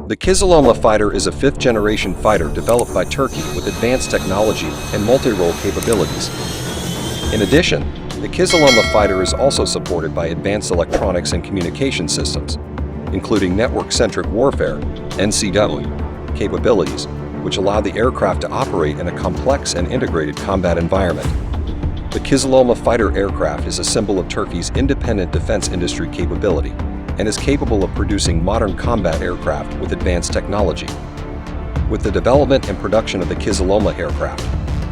The Kizilelma fighter is a fifth-generation fighter developed by Turkey with advanced technology and multi-role capabilities. In addition, the Kizilelma fighter is also supported by advanced electronics and communication systems, including network-centric warfare (NCW) capabilities, which allow the aircraft to operate in a complex and integrated combat environment. The Kizilelma fighter aircraft is a symbol of Turkey's independent defense industry capability and is capable of producing modern combat aircraft with advanced technology. With the development and production of the Kizilelma aircraft,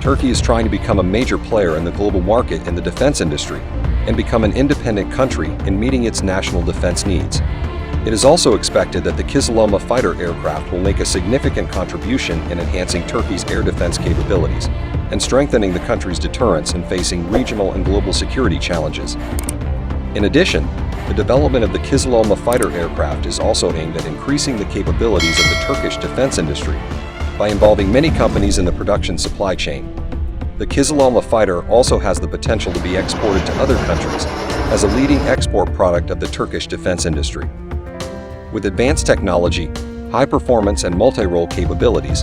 Turkey is trying to become a major player in the global market in the defense industry and become an independent country in meeting its national defense needs. It is also expected that the Kizilelma fighter aircraft will make a significant contribution in enhancing Turkey's air defense capabilities and strengthening the country's deterrence in facing regional and global security challenges. In addition, the development of the Kizilelma fighter aircraft is also aimed at increasing the capabilities of the Turkish defense industry by involving many companies in the production supply chain. The Kizilelma fighter also has the potential to be exported to other countries as a leading export product of the Turkish defense industry. With advanced technology, high performance, and multi-role capabilities,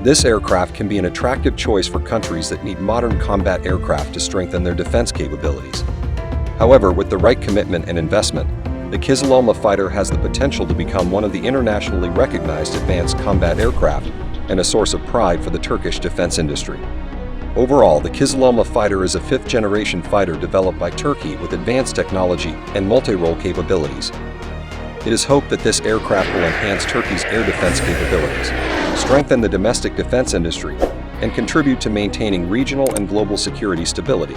this aircraft can be an attractive choice for countries that need modern combat aircraft to strengthen their defense capabilities. However, with the right commitment and investment, the Kizilelma fighter has the potential to become one of the internationally recognized advanced combat aircraft and a source of pride for the Turkish defense industry. Overall, the Kizilelma fighter is a fifth-generation fighter developed by Turkey with advanced technology and multi-role capabilities. It is hoped that this aircraft will enhance Turkey's air defense capabilities, strengthen the domestic defense industry, and contribute to maintaining regional and global security stability.